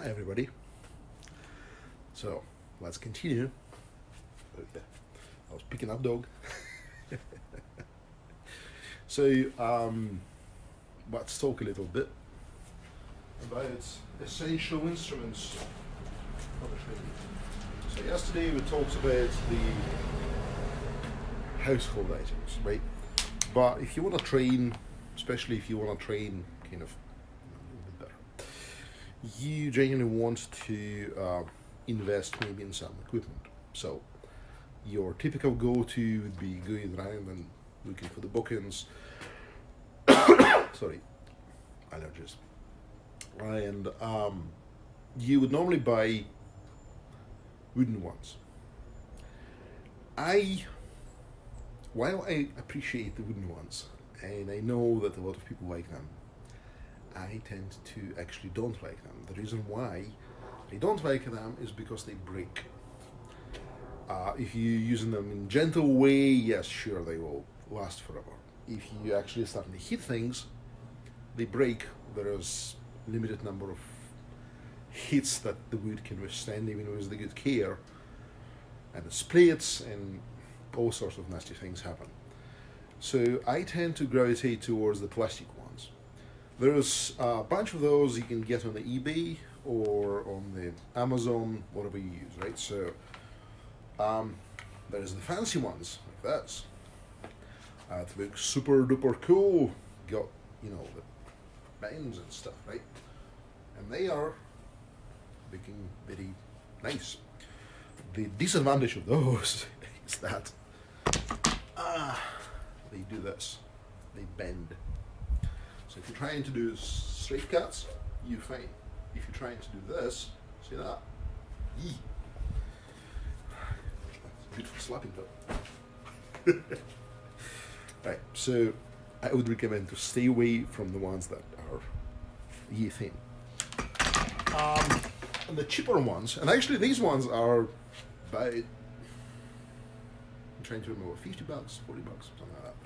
Hi everybody. So let's continue. I was picking up dog. So let's talk a little bit about essential instruments for the training. So yesterday we talked about the household items, right? But if you want to train, especially if you want to train kind of a little bit better, you genuinely want to invest maybe in some equipment. So your typical go-to would be going around and looking for the bookends. Sorry, allergies. And you would normally buy wooden ones. While I appreciate the wooden ones, and I know that a lot of people like them, I tend to actually don't like them. The reason why I don't like them is because they break. If you're using them in a gentle way, yes, sure, they will last forever. If you actually start to hit things, they break. There is limited number of hits that the wood can withstand, even with the good care, and it splits, and all sorts of nasty things happen. So I tend to gravitate towards the plastic ones. There's a bunch of those you can get on the eBay or on the Amazon, whatever you use, right? So there's the fancy ones like this. It looks super duper cool. Got, the bands and stuff, right? And they are looking very nice. The disadvantage of those is that they do this. They bend. So if you're trying to do straight cuts, you're fine. If you're trying to do this, see that? Yee. Beautiful slapping though. Right, so I would recommend to stay away from the ones that are yee thin. And the cheaper ones, and actually these ones are about, I'm trying to remember, $50, $40, something like that.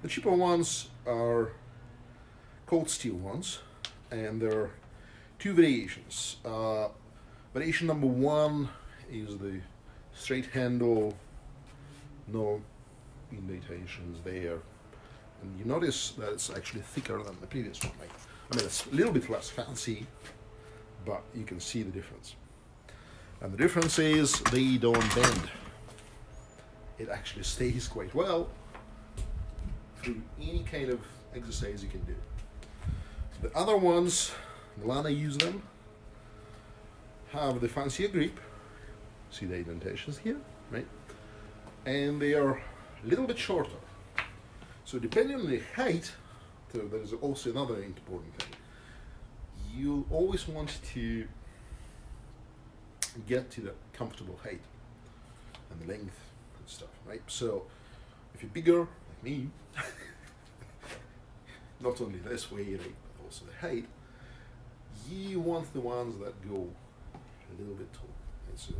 The cheaper ones are cold steel ones, and there are two variations. Variation number one is the straight handle, no indentations there, and you notice that it's actually thicker than the previous one. It's a little bit less fancy, but you can see the difference. And the difference is they don't bend. It actually stays quite well through any kind of exercise you can do. The other ones, Lana used them, have the fancier grip. See the indentations here, right? And they are a little bit shorter. So depending on the height, so there is also another important thing. You always want to get to the comfortable height and the length and stuff, right? So if you're bigger, like me, not only this way, right, but also the height, you want the ones that go a little bit tall. And so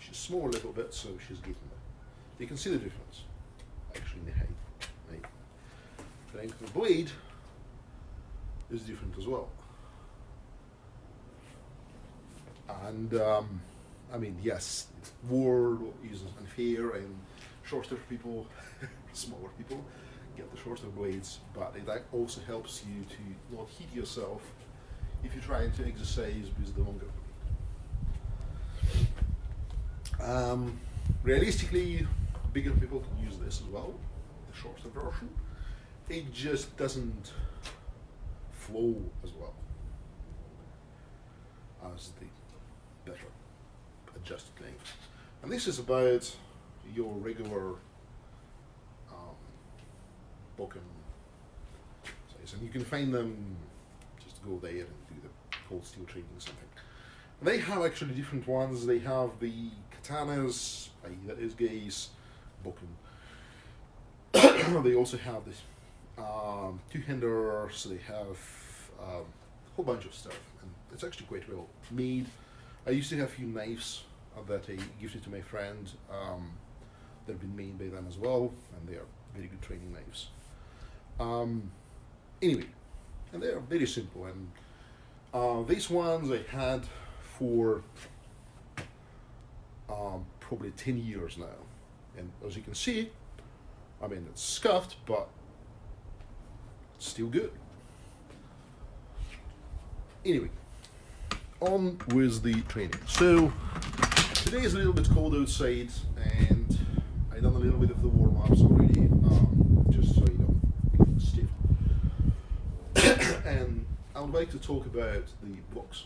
she's small a little bit, so she's getting there. You can see the difference, actually, in the height, right? The length of the blade is different as well. And yes, war is unfair, and shorter people, smaller people, get the shorter blades, but it also helps you to not hit yourself if you're trying to exercise with the longer blade. Realistically, bigger people can use this as well, the shorter version. It just doesn't flow as well as the better adjusted length. And this is about your regular Bokken size. And you can find them, just go there and do the cold steel training or something. And they have actually different ones. They have the katanas, that is Gaze, Bokken. They also have this two-handers, they have a whole bunch of stuff, and it's actually quite well made. I used to have a few knives that I gifted to my friend. They've been made by them as well, and they are very good training knives. Anyway, and they are very simple, and These ones I had for probably 10 years now. And as you can see, I mean, it's scuffed, but it's still good. Anyway, on with the training. So, today is a little bit cold outside, and I've done a little bit of the warm-ups already, just so you don't get stiff. And I would like to talk about the blocks,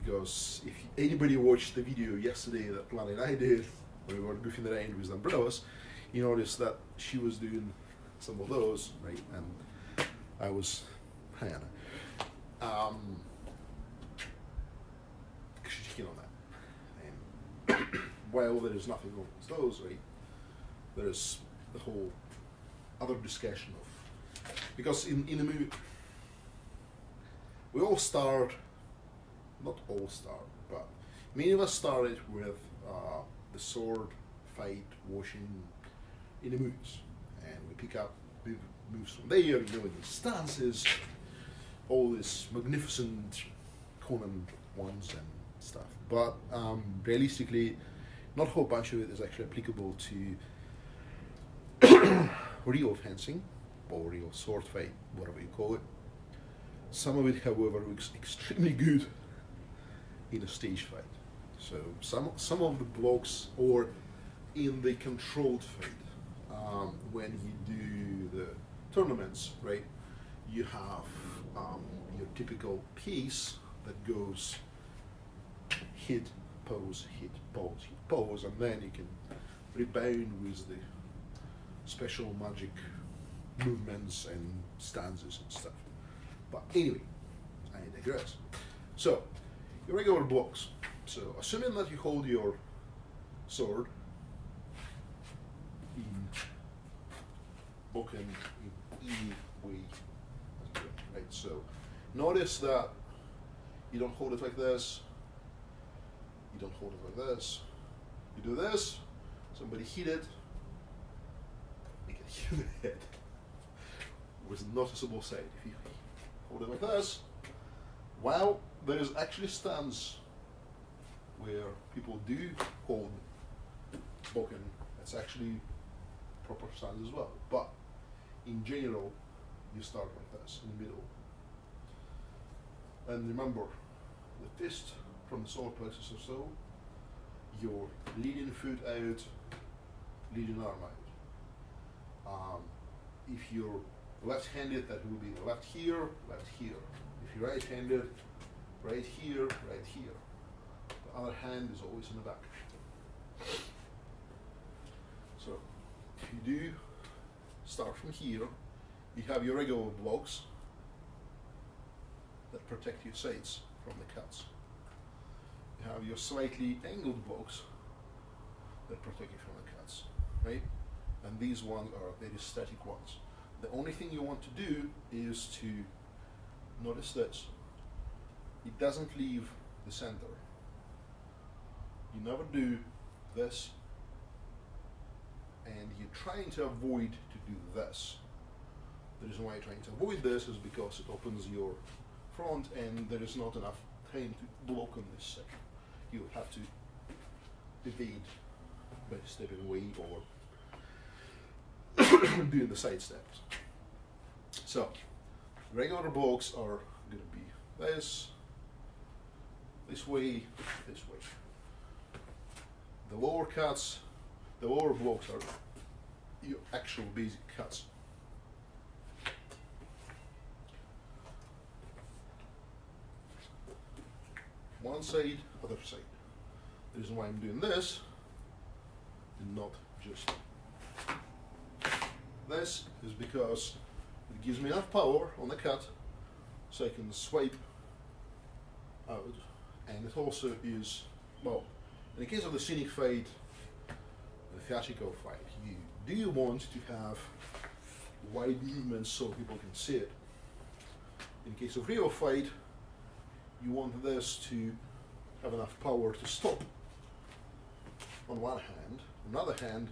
because if anybody watched the video yesterday that Lana and I did, when we were goofing around with umbrellas, you noticed that she was doing some of those, right, and I was Hannah. She's keen on that. And while there is nothing wrong with those, right, there is the whole other discussion of, because in the movie, we all start, not all start, but many of us started with the sword fight washing in the movies, and we pick up moves from there, you know, in the stances, all these magnificent Conan ones and stuff. But realistically, not a whole bunch of it is actually applicable to real fencing or real sword fight, whatever you call it. Some of it, however, looks extremely good in a stage fight. So some of the blocks, or in the controlled fight, when you do the tournaments, right, you have your typical piece that goes hit, pose, hit, pose, hit, pose, and then you can rebound with the special magic movements and stanzas and stuff. But anyway, I digress. So, your regular blocks. So, assuming that you hold your sword in bokken, in any way, right? So, notice that you don't hold it like this, you don't hold it like this, you do this, somebody hit it, you can hit the head with a noticeable side. If you hold it like this, well, there is actually stands where people do hold bokken. It's actually proper stands as well. But in general, you start like this in the middle. And remember, the fist from the solar plexus or so, your leading foot out, leading arm out. If you're left-handed, that will be left here, left here. If you're right-handed, right here, right here. The other hand is always in the back. So, if you do start from here, you have your regular blocks that protect your sides from the cuts. You have your slightly angled blocks that protect you from the cuts, right? And these ones are very static ones. The only thing you want to do is to notice this. It doesn't leave the center. You never do this, and you're trying to avoid to do this. The reason why you're trying to avoid this is because it opens your front and there is not enough time to block on this section. You have to evade by stepping away or doing the side steps. So, regular blocks are going to be this way, this way. The lower cuts, the lower blocks are your actual basic cuts. One side, other side. The reason why I'm doing this and not just this is because it gives me enough power on the cut so I can swipe out, and it also is, well, in the case of the scenic fight, the theatrical fight, you do want to have wide movements so people can see it. In the case of real fight, you want this to have enough power to stop on one hand. On the other hand,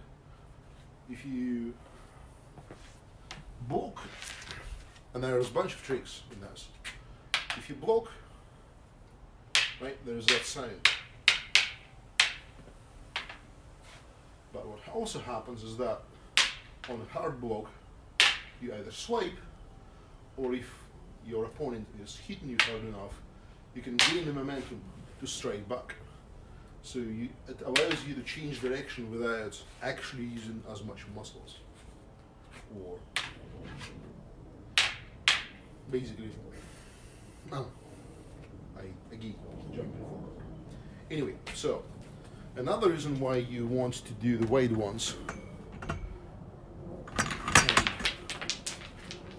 if you block, and there's a bunch of tricks in this, If you block, right, there's that sound. But what also happens is that on a hard block, you either swipe, or if your opponent is hitting you hard enough, you can gain the momentum to strike back. So it allows you to change direction without actually using as much muscles. Or basically, no, I again jumping forward. Anyway, so another reason why you want to do the wide ones,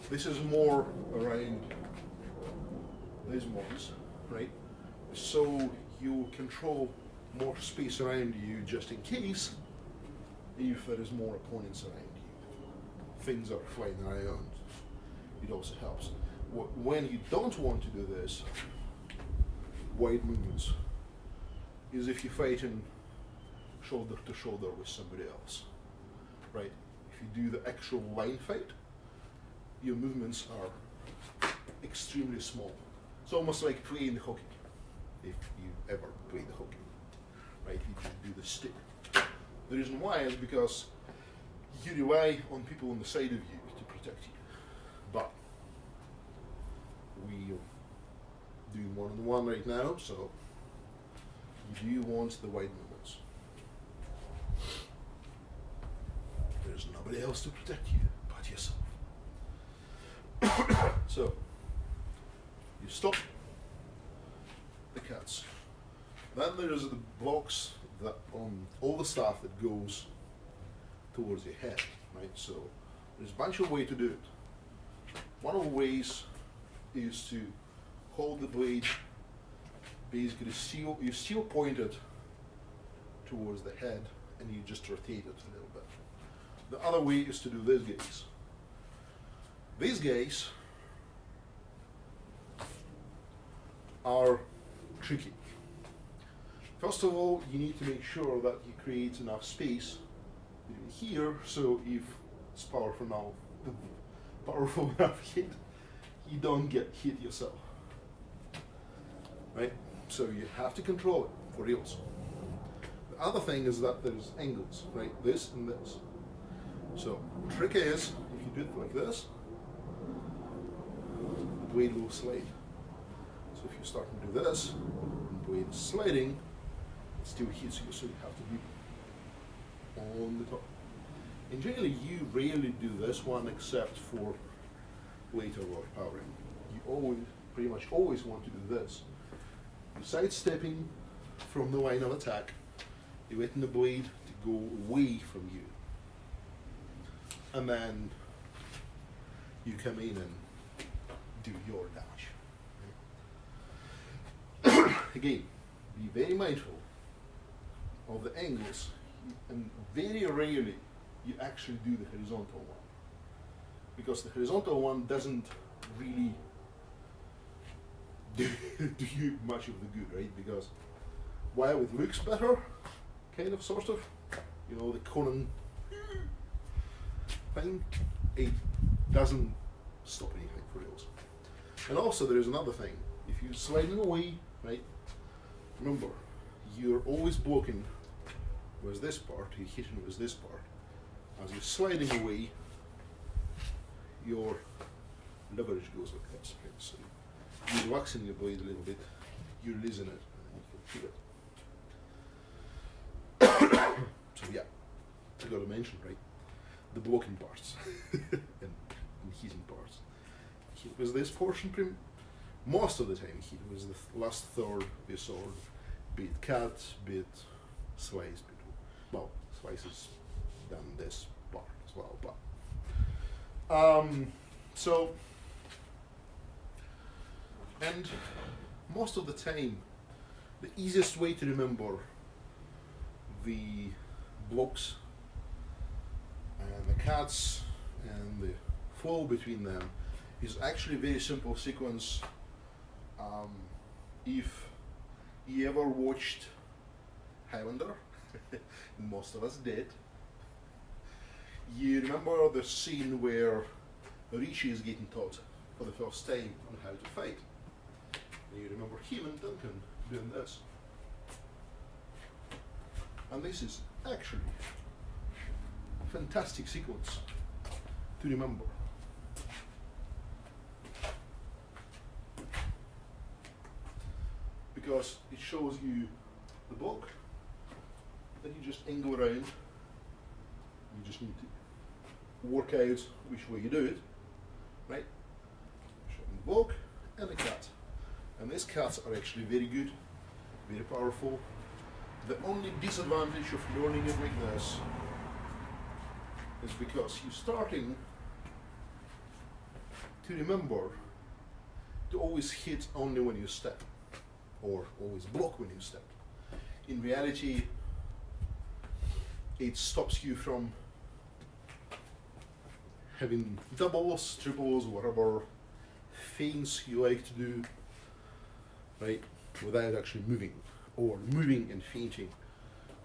this is more around these ones, right? So you control more space around you just in case if there is more opponents around you. Things are flying around. It also helps. When you don't want to do this, wide movements, is if you're fighting shoulder to shoulder with somebody else, right? If you do the actual line fight, your movements are extremely small. It's almost like playing hockey, if you ever played hockey, right? You just do the stick. The reason why is because you rely on people on the side of you to protect you. But we're doing one-on-one right now, so you do want the wide movements. There's nobody else to protect you but yourself. So you stop the cuts. Then there's the blocks that on all the stuff that goes towards your head, right? So there's a bunch of ways to do it. One of the ways is to hold the blade, basically you still point it towards the head and you just rotate it a little bit. The other way is to do these guys. These guys are tricky. First of all, you need to make sure that you create enough space between here, so if it's powerful enough hit, you don't get hit yourself. Right? So you have to control it for reals. The other thing is that there's angles, right? This and this. So the trick is, if you do it like this, the blade will slide. So if you start to do this, and the blade is sliding, it still hits you, so you have to be on the top. And generally, you rarely do this one except for later overpowering. You pretty much always want to do this. You're sidestepping from the line of attack, you're letting the blade to go away from you. And then you come in and do your damage. Again, be very mindful of the angles, and very rarely you actually do the horizontal one, because the horizontal one doesn't really do you much of the good, right? Because while it looks better, kind of, sort of, you know, the Conan thing, it doesn't stop anything for reals. And also there is another thing. If you're sliding away, right, remember, you're always blocking with this part, you're hitting with this part. As you're sliding away, your leverage goes like this, right? So you're relaxing your blade a little bit, you're releasing it, and you can feel it. So yeah, I gotta mention, right, the blocking parts and hitting parts. Hit with this portion most of the time. Hit with the last third of your sword, be it cut, be it slice, well, slice is done this part as well, but so, and most of the time, the easiest way to remember the blocks and the cuts and the flow between them is actually a very simple sequence. If you ever watched Highlander, most of us did, you remember the scene where Richie is getting taught for the first time on how to fight. And you remember him and Duncan doing this. And this is actually a fantastic sequence to remember. Because it shows you the block, then you just angle around. You just need to work out which way you do it, right? Showing the block and the cut. And these cuts are actually very good, very powerful. The only disadvantage of learning it like this is because you're starting to remember to always hit only when you step, or always block when you step. In reality, it stops you from having doubles, triples, whatever things you like to do, right, without actually moving, or moving and fainting.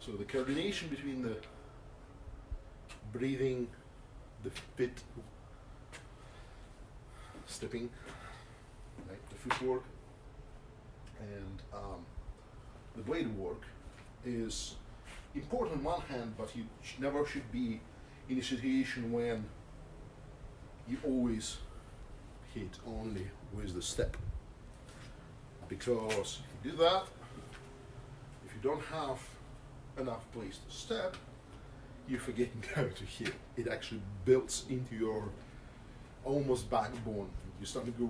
So the coordination between the breathing, the fit, stepping, right, the footwork, and the blade work is important on one hand, but you never should be in a situation when you always hit only with the step. Because if you do that, if you don't have enough place to step, you're forgetting how to hit. It actually builds into your almost backbone. You start to go,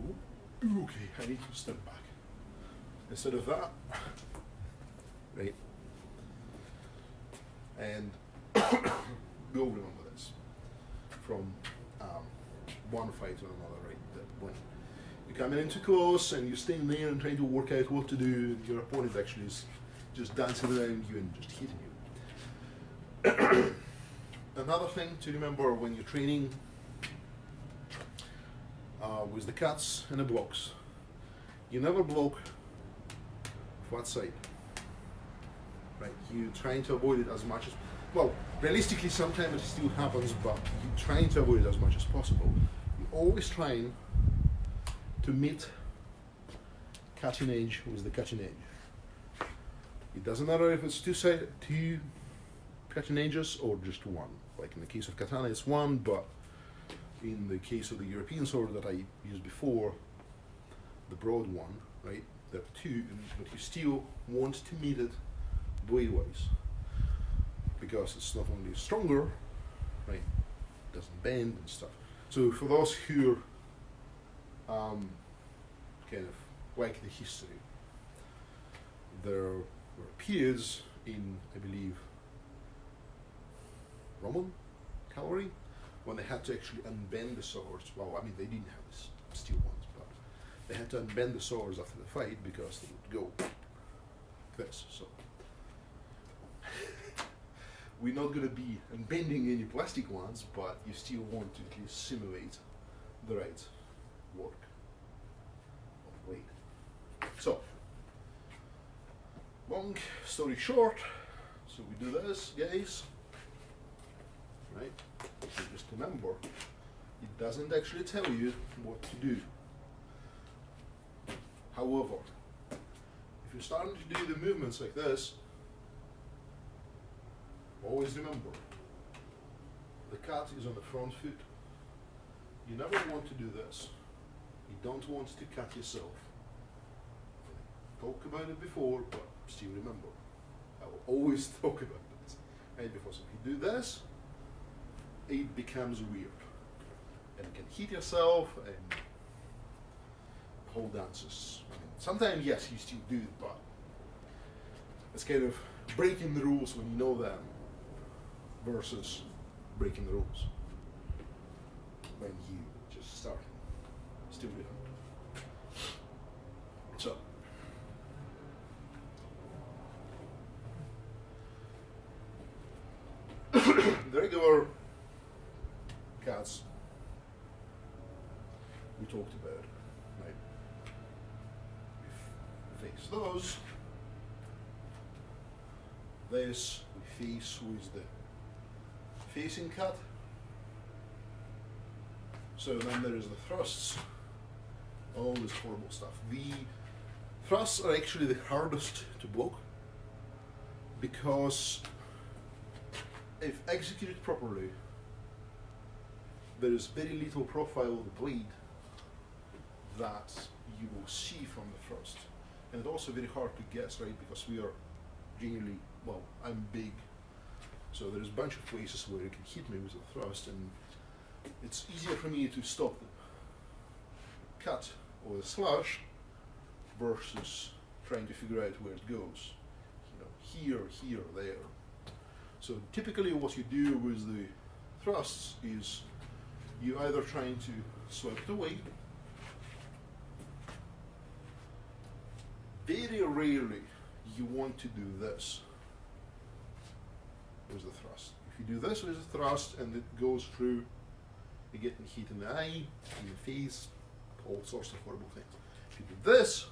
okay, I need to step back. Instead of that, right? And go remember this from one fight to another, right? That when you're coming into close and you're staying there and trying to work out what to do, your opponent actually is just dancing around you and just hitting you. Another thing to remember when you're training with the cuts and the blocks, you never block flat side, right? You're trying to avoid it as much as, well, realistically sometimes it still happens, but you're trying to avoid it as much as possible. You're always trying to meet cutting edge with the cutting edge. It doesn't matter if it's two cutting edges or just one. Like in the case of katana it's one, but in the case of the European sword that I used before, the broad one, right? There are two, but you still want to meet it blade-wise, because it's not only stronger, right? It doesn't bend and stuff. So for those who kind of like the history, there were periods in, I believe, Roman cavalry when they had to actually unbend the swords. Well, I mean, they didn't have this steel ones, but they had to unbend the swords after the fight because they would go like this. So we're not going to be unbending any plastic ones, but you still want to at least simulate the right work of weight. So, long story short, so we do this, guys, right? So just remember, it doesn't actually tell you what to do. However, if you're starting to do the movements like this, always remember, the cut is on the front foot. You never want to do this. You don't want to cut yourself. Talk about it before, but still remember. I will always talk about this. Right? Because if you do this, it becomes weird. And you can hit yourself and hold dances. I mean, sometimes, yes, you still do it, but it's kind of breaking the rules when you know them versus breaking the rules when you just start. Still different. So, the regular cuts we talked about, right? We face those. This we face with the facing cut. So then there is the thrusts, all this horrible stuff. Thrusts are actually the hardest to block because if executed properly, there is very little profile of the blade that you will see from the thrust. And it's also very hard to guess, right? Because we are generally, well, I'm big, so there's a bunch of places where you can hit me with a thrust, and it's easier for me to stop the cut or the slash versus trying to figure out where it goes. You know, here, here, there. So typically what you do with the thrusts is you either trying to swipe it away. Very rarely you want to do this with the thrust. If you do this with the thrust and it goes through, you get hit in the eye, in the face, all sorts of horrible things. If you do this,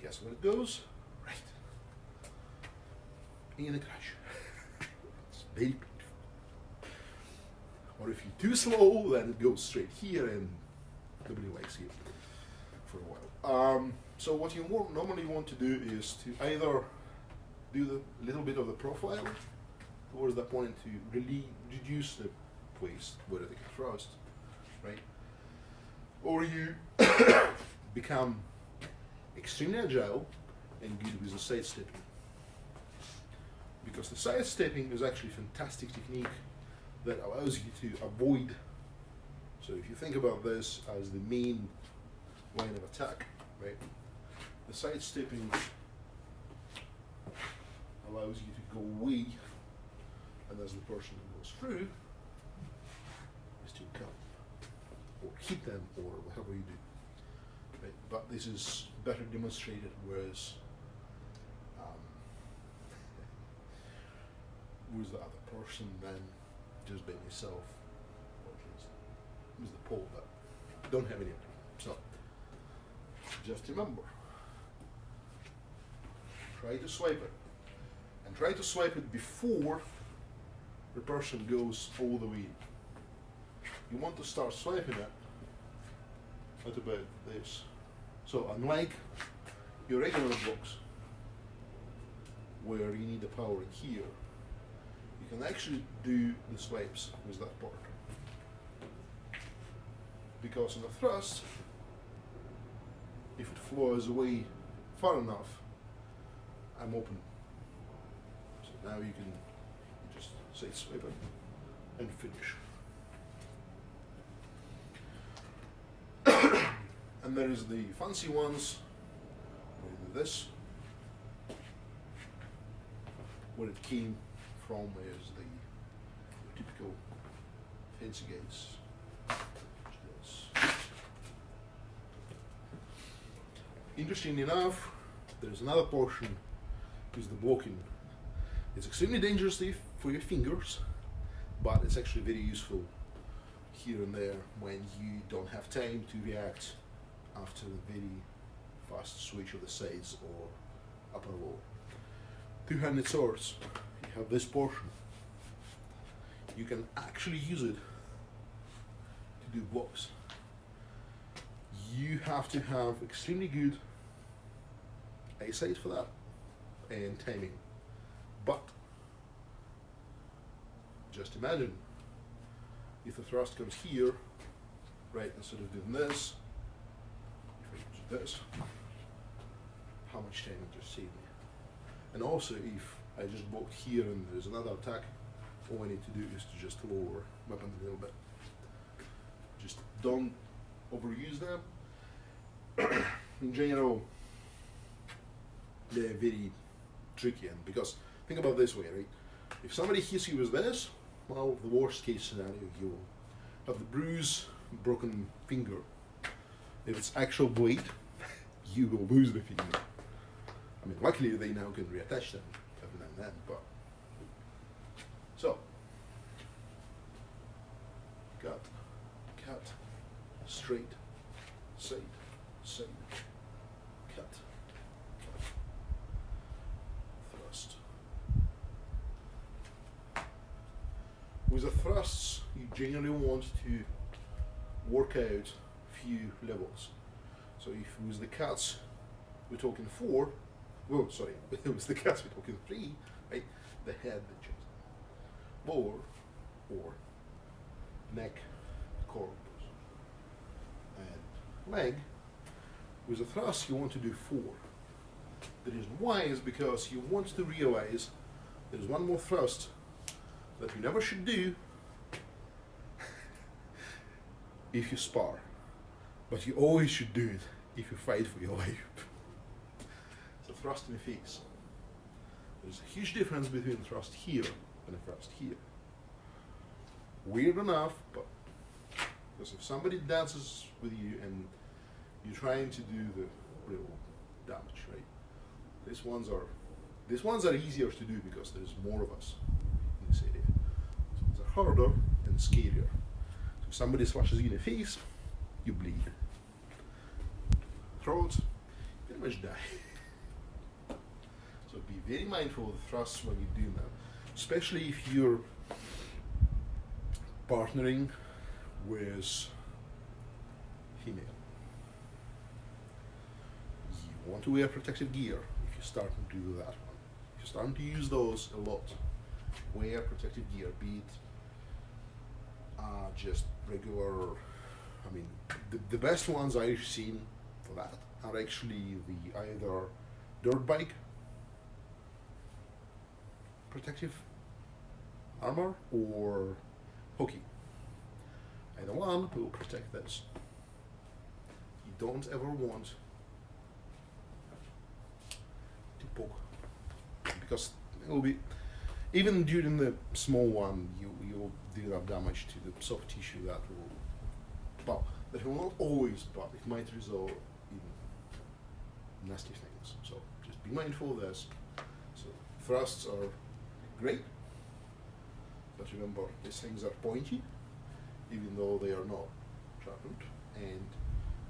guess where it goes? Right in the crash. It's very painful. Or if you're too slow, then it goes straight here and nobody likes you for a while. So what you normally want to do is to either do the little bit of the profile towards that point to really reduce the place where they can thrust, right? Or you become extremely agile and good with the side stepping. Because the side stepping is actually a fantastic technique that allows you to avoid. So if you think about this as the main line of attack, right? The side stepping allows you to go away, and as the person goes through, is to come or hit them or whatever you do. Right? But this is better demonstrated whereas with the other person than just by myself, or just with the pole, but don't have any. So just remember, try to swipe it, and try to swipe it before the person goes all the way in. You want to start swiping it at about this. So unlike your regular box, where you need the power in here, you can actually do the swipes with that part. Because on the thrust, if it flies away far enough, I'm open. So now you can just say swipe it and finish. And there is the fancy ones, where you do this. Where it came from is the typical fancy gates. Interestingly enough, there's another portion, is the blocking. It's extremely dangerous for your fingers, but it's actually very useful here and there when you don't have time to react after the very fast switch of the sides or upper wall. Two-handed swords, you have this portion. You can actually use it to do blocks. You have to have extremely good eyesight for that and timing. But just imagine if the thrust comes here, right, instead of doing this, if I do this, how much time it just saved me. And also if I just blocked here and there's another attack, all I need to do is to just lower weapon a little bit. Just don't overuse them. In general, they're very tricky, and because think about it this way, right? If somebody hits you with this, well, the worst case scenario, you will have the bruise, broken finger. If it's actual blade, you will lose the finger. I mean, luckily they now can reattach them every now and then, but so cut, cut, straight, side, side, cut, thrust. With the thrusts, you generally want to work out few levels. So if with the cuts, we're talking 4. Well, sorry, it was the cats, we're talking 3, right? The head, the chest, lower, or neck, corpus, and leg. With a thrust, you want to do 4. The reason why is because you want to realize there's one more thrust that you never should do if you spar, but you always should do it if you fight for your life. It's a thrust in the face. There's a huge difference between a thrust here and a thrust here. Weird enough, but because if somebody dances with you and you're trying to do the real damage, right? These ones are easier to do because there's more of us in this area. These ones are harder and scarier. So if somebody slashes you in the face, you bleed. Throat, you pretty much die. So be very mindful of the thrusts when you do that, especially if you're partnering with female. You want to wear protective gear if you're starting to do that one. If you're starting to use those a lot, wear protective gear, be it just regular, I mean, the best ones I've seen for that are actually the either dirt bike protective armor or hockey. Either one will protect this. You don't ever want to poke, because it will be, even during the small one, you'll do enough damage to the soft tissue that will, well, that will not always, but it might result in nasty things. So just be mindful of this. So thrusts are great, but remember, these things are pointy, even though they are not sharpened, and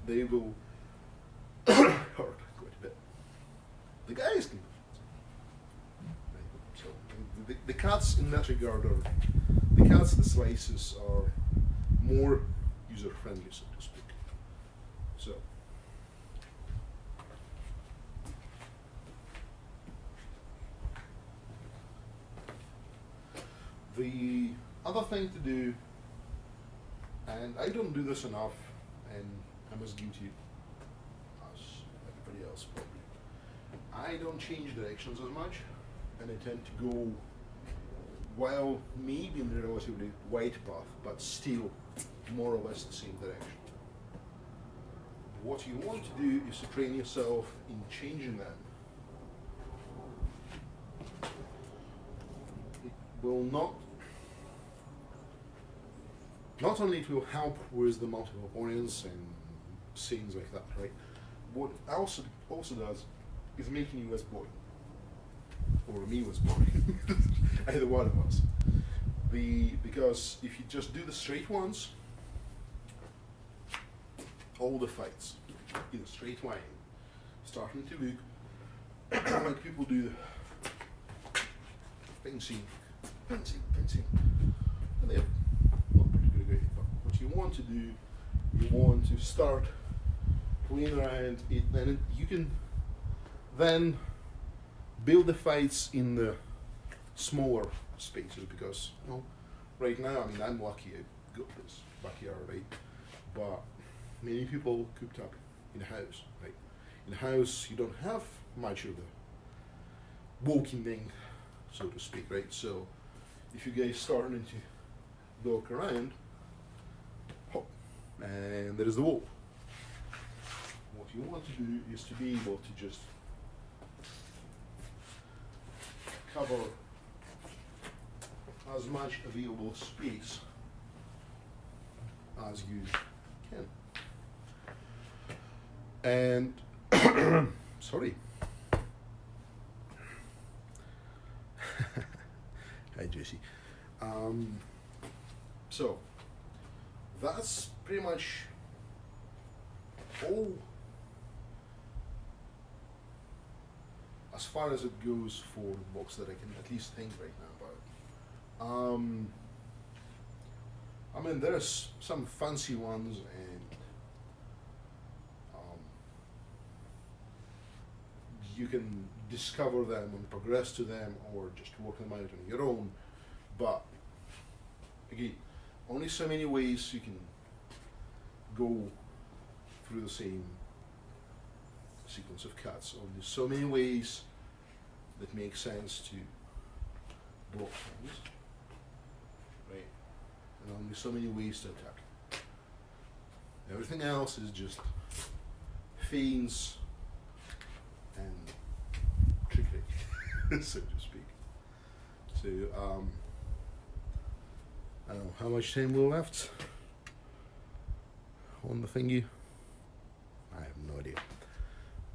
they will hurt quite a bit. The guys can. So the cuts in that regard are, the cuts, the slices are more user friendly, so to speak. So the other thing to do, and I don't do this enough, and I'm as guilty as everybody else probably, I don't change directions as much, and I tend to go, while maybe in a relatively wide path, but still more or less the same direction. What you want to do is to train yourself in changing them. It will not only it will help with the multiple opponents and scenes like that, right? What also does is making you less boring. Or me less boring. Either one of us. Because if you just do the straight ones, all the fights in a straight line, starting to look like people do fencing, and they're not particularly great. But what you want to do, you want to start playing around it, and you can then build the fights in the smaller spaces, because right now, I mean, I'm lucky I got this backyard, right? But many people cooped up in a house, right? In a house, you don't have much of the walking thing, so to speak, right? So if you guys starting to walk around, hop, and there is the wall. What you want to do is to be able to just cover as much available space as you can. And sorry. Hi, Jesse. So that's pretty much all as far as it goes for the box that I can at least think right now about. I mean, there's some fancy ones, and you can discover them and progress to them, or just work them out on your own. But again, only so many ways you can go through the same sequence of cuts. Only so many ways that make sense to block things, right? And only so many ways to attack. Everything else is just feints and trickery, so to speak. So, I don't know how much time we're left on the thingy. I have no idea.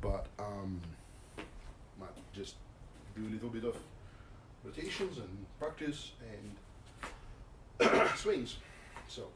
But, might just do a little bit of rotations and practice and swings. So.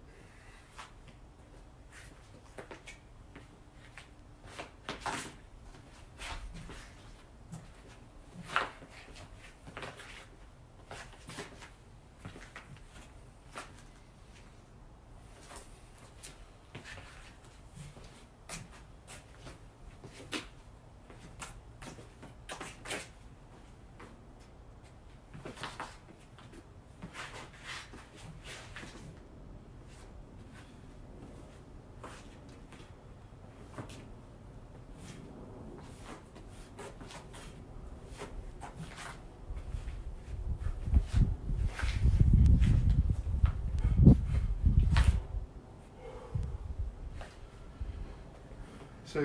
So,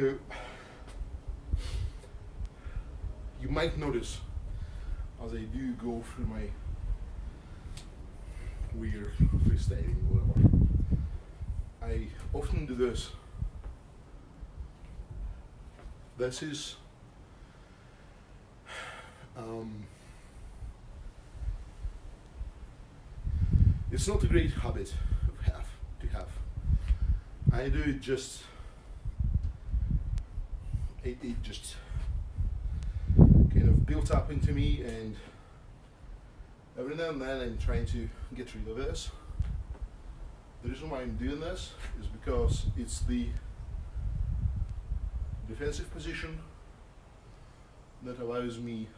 you might notice as I do go through my weird freestyling, whatever, I often do this. This is it's not a great habit to have. I do it just. It just kind of built up into me, and every now and then I'm trying to get rid of this. The reason why I'm doing this is because it's the defensive position that allows me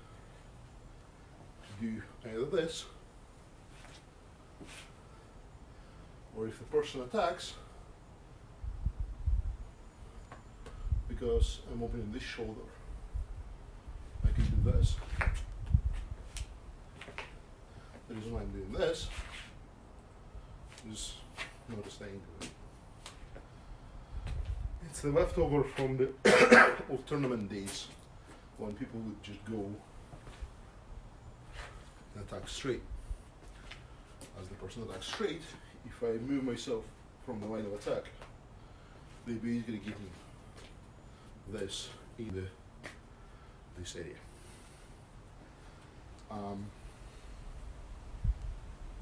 to do either this, or if the person attacks, because I'm opening this shoulder, I can do this. The reason why I'm doing this is notice the angle. It's the leftover from the old tournament days when people would just go and attack straight. As the person attacks straight, if I move myself from the line of attack, they basically give me this in this area.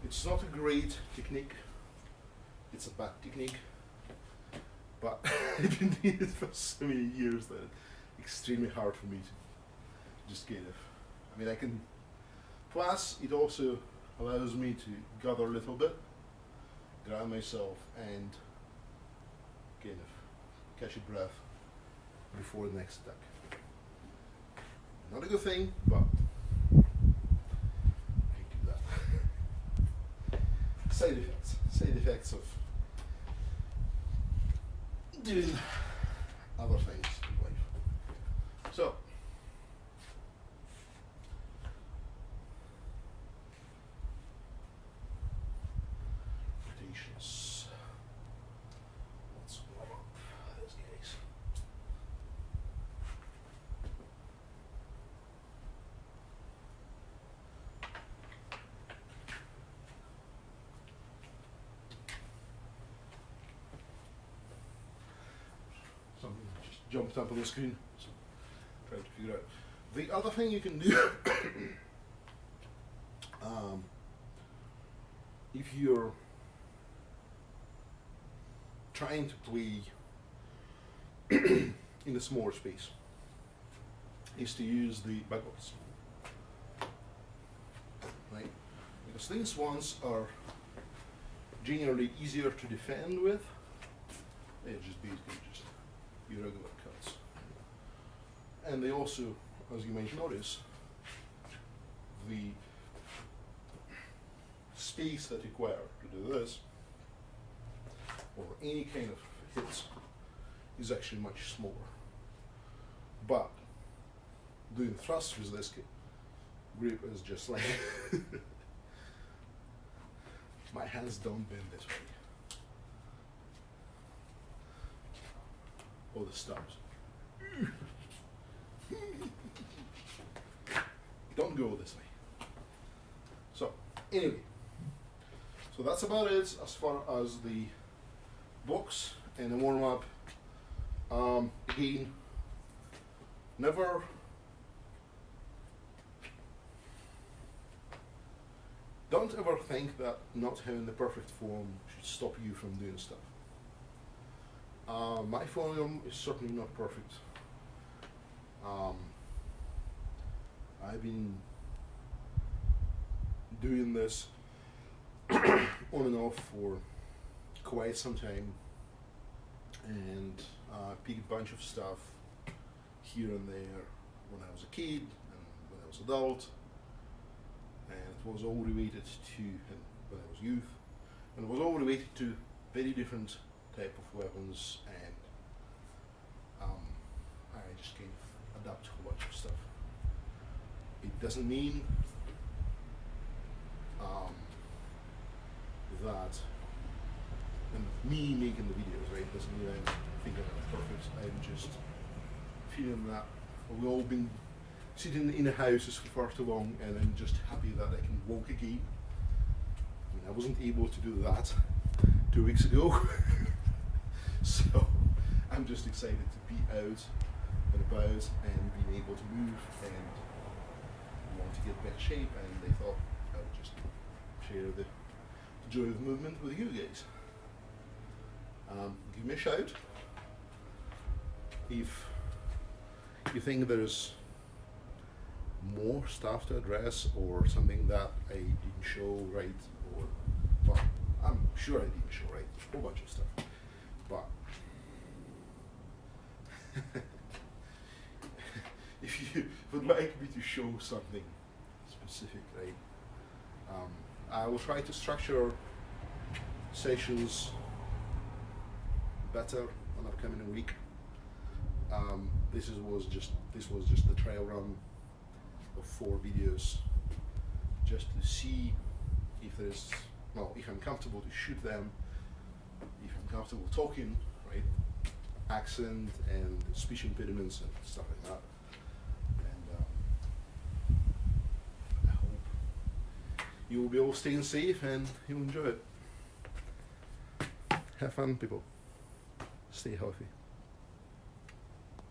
It's not a great technique, it's a bad technique, but I've been doing it for so many years that it's extremely hard for me to just kind of, I mean, I can, plus it also allows me to gather a little bit, ground myself, and kind of catch a breath before the next attack. Not a good thing, but I do that. Side effects of doing other things in life. So, rotations. Let's warm up those guys. Something just jumped up on the screen, so trying to figure out. The other thing you can do, if you're trying to play in a smaller space, is to use the backwards, right? Because these ones are generally easier to defend with. They're just basically just irregular cuts, and they also as you might notice, the space that required to do this, or any kind of hits, is actually much smaller. But doing thrust with this grip is just like my hands don't bend this way. Or the stubs. Don't go this way. So, anyway. So that's about it as far as the box and the warm-up. Again, never don't ever think that not having the perfect form should stop you from doing stuff. My form is certainly not perfect. I've been doing this on and off for quite some time, and picked a bunch of stuff here and there when I was a kid and when I was adult, and it was all related to when I was youth, and it was all related to very different type of weapons, and I just can adapt to a bunch of stuff. It doesn't mean that, and me making the videos, right, doesn't mean I'm thinking I'm perfect. I'm just feeling that we've all been sitting in the houses for far too long, and I'm just happy that I can walk again. I mean, I wasn't able to do that 2 weeks ago. So I'm just excited to be out and about and being able to move and want to get better shape, and they thought I would just share the joy of movement with you guys. Give me a shout if you think there's more stuff to address or something that I didn't show right, or, well, I'm sure I didn't show right, a whole bunch of stuff. But if you would like me to show something specific, right, I will try to structure sessions better on upcoming week. This was just the trial run of 4 videos, just to see if there's, well, if I'm comfortable to shoot them, if I'm comfortable talking, right, accent and speech impediments and stuff like that. And I hope you will be all staying safe and you'll enjoy it. Have fun, people. Stay healthy.